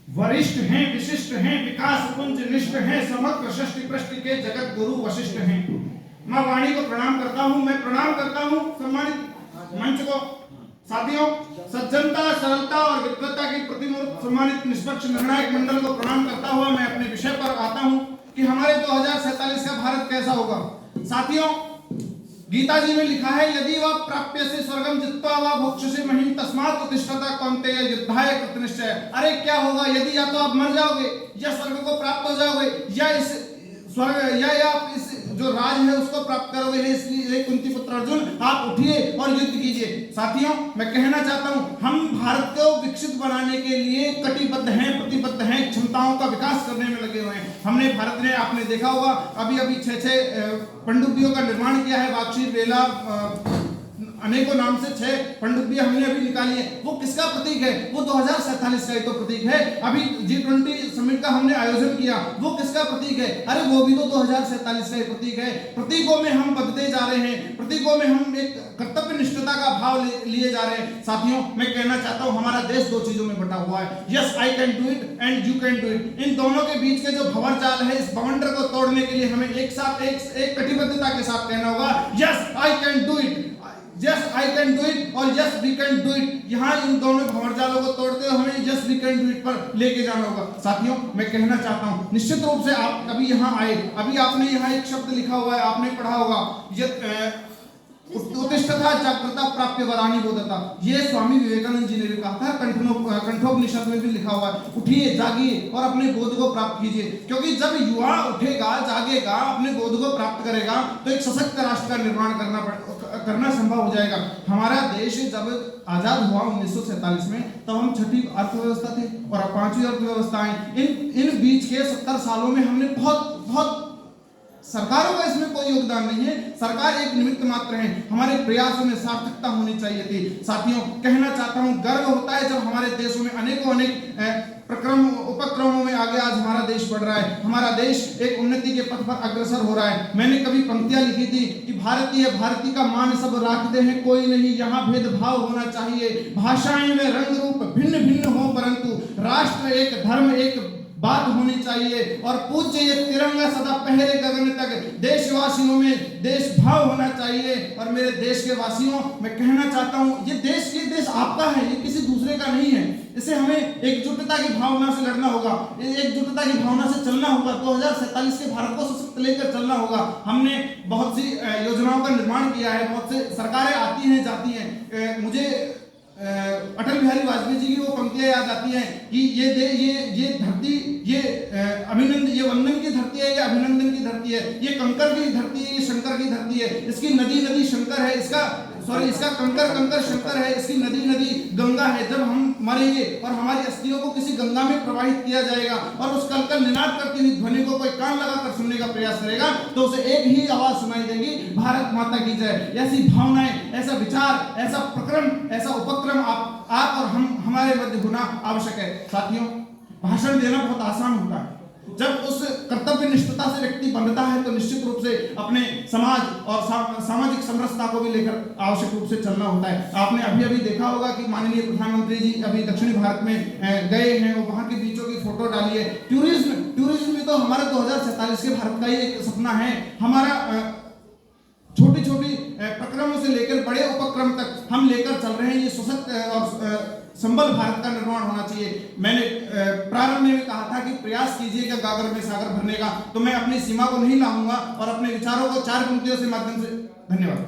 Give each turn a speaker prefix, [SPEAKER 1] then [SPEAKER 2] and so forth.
[SPEAKER 1] वरिष्ठ हैं, विशिष्ट हैं, विकास पुंज निष्ठ हैं, समग्र सृष्टि पृष्ठ के जगत गुरु वशिष्ठ हैं। मां वाणी को प्रणाम करता हूं। मैं प्रणाम करता हूं सम्मानित मंच को। साथियों, सज्जनता, सरलता और विद्वत्ता की प्रतिमूर्त सम्मानित निष्पक्ष निर्णायक मंडल को प्रणाम करता हुआ मैं अपने विषय पर आता हूं कि हमारे 2047 का भारत कैसा होगा। साथियों, गीता जी में लिखा है, यदि वह प्राप्य से स्वर्गम जित्वा व भोक्ष्यसे महीम तस्मात् उत्तिष्ठता कौन्तेय युद्धाय कृतनिश्चय। अरे क्या होगा यदि या तो आप मर जाओगे या स्वर्ग को प्राप्त हो जाओगे या इस स्वर्ग या आप इस जो राज है उसको प्राप्त करोगे। इसलिए कुंती पुत्र अर्जुन, आप उठिए और युद्ध कीजिए। साथियों, मैं कहना चाहता हूं, हम भारत को विकसित बनाने के लिए कटिबद्ध हैं, प्रतिबद्ध हैं, क्षमताओं का विकास करने में लगे हुए हैं। हमने भारत ने, आपने देखा होगा, अभी 6 पनडुब्बियों का निर्माण किया है। वाक्षी, वेला, अनेकों नाम से 6 पनडुब्बियां हमने अभी निकाली है। वो किसका प्रतीक है? वो 2047 का ही तो प्रतीक है। अभी G20 समिट का हमने आयोजन किया, वो किसका प्रतीक है? अरे वो भी तो 2047 का ही प्रतीक है। प्रतीकों में हम बदलते जा रहे हैं, प्रतीकों में हम एक कर्तव्य निष्ठता का भाव लिए जा रहे हैं। साथियों, मैं कहना चाहता हूं, हमारा देश 2 चीजों में बटा हुआ है, yes I can do it and you can do it. इन दोनों के बीच के जो भंवर चाल है, इस भवंडर को तोड़ने के लिए हमें एक साथ एक कटिबद्धता के साथ कहना होगा, yes I can do it, yes I can do it और yes we can do it. यहाँ इन दोनों भंवरजालों को तोड़ते हुए हमें yes we can do it पर लेके जाना होगा। साथियों, मैं कहना चाहता हूँ, निश्चित रूप से आप अभी यहाँ आए, अभी आपने यहाँ एक शब्द लिखा हुआ है, आपने पढ़ा होगा, उत्तिष्ठता जागृता प्राप्य वरानी बोधता। ये स्वामी विवेकानंद जी ने भी कहा था, कंठोपनिषद में भी लिखा हुआ है, उठिए, जागिए और अपने बोध को प्राप्त कीजिए। क्योंकि जब युवा उठेगा, जागेगा, अपने बोध को प्राप्त करेगा तो एक सशक्त राष्ट्र का निर्माण करना संभव हो जाएगा। हमारा देश जब आजाद हुआ 1947 में, तब हम 6ठी अर्थव्यवस्था थे और अब 5वीं अर्थव्यवस्था है। इन बीच के 70 सालों में हमने बहुत सरकारों का इसमें कोई योगदान नहीं है, सरकार एक निमित्त मात्र है। हमारे प्रयासों में सार्थकता होनी चाहिए थी। साथियों, कहना चाहता हूं, गर्व होता है जब हमारे देशों में अनेक उपक्रमों में आगे आज हमारा देश बढ़ रहा है, हमारा देश एक उन्नति के पथ पर अग्रसर हो रहा है। मैंने कभी पंक्तियां लिखी थी कि भारती का मान सब राखते हैं, कोई नहीं यहाँ भेदभाव होना चाहिए। भाषाएं में रंग रूप भिन्न भिन्न हो, परंतु राष्ट्र एक, धर्म एक बात होनी चाहिए और पूज्य ये तिरंगा सदा पहरे गगन तक। देशवासियों में देश भाव होना चाहिए। और मेरे देश के वासियों, मैं कहना चाहता हूँ, ये देश आपका है, ये किसी दूसरे का नहीं है। इसे हमें एकजुटता की भावना से लड़ना होगा, एकजुटता की भावना से चलना होगा। 2047 के भारत को सशक्त लेकर चलना होगा। हमने बहुत सी योजनाओं का निर्माण किया है, बहुत से सरकारें आती हैं, जाती हैं। मुझे अटल बिहारी वाजपेयी जी की वो पंक्तियां याद आती हैं कि ये धरती, ये वंदन की धरती है, ये अभिनंदन की धरती है, ये कंकर की धरती है, ये शंकर की धरती है, इसकी नदी शंकर है, इसका कंकर शंकर है, इसकी नदी गंगा है। जब हम मरेंगे और हमारी अस्थियों को किसी गंगा में प्रवाहित किया जाएगा और उस कल निनाद करती हुई ध्वनि को कोई कान लगाकर सुनने का प्रयास करेगा तो उसे एक ही आवाज सुनाई देगी, भारत माता की जय। ऐसी भावनाएं, ऐसा विचार, ऐसा प्रक्रम, ऐसा उपक्रम आप और हमारे मध्य होना आवश्यक है। साथियों, भाषण देना बहुत आसान होता है, जब उस कर्तव्य निष्ठता से व्यक्ति बनता है तो निश्चित रूप से अपने समाज और सामाजिक समरसता को भी लेकर आवश्यक रूप से चलना होता है। आपने अभी देखा होगा कि माननीय प्रधानमंत्री जी अभी दक्षिणी भारत में गए हैं, और वहां के बीचों की फोटो डाली है। टूरिज्म भी तो हमारे 2047 के भारत का ही एक सपना है। हमारा छोटी प्रक्रमों से लेकर बड़े उपक्रम तक हम लेकर चल रहे हैं। ये सशक्त और संबल भारत का निर्माण होना चाहिए। मैंने प्रारंभ में भी कहा था कि प्रयास कीजिएगा गागर में सागर भरने का, तो मैं अपनी सीमा को नहीं लाऊंगा और अपने विचारों को 4 पंक्तियों से माध्यम से। धन्यवाद।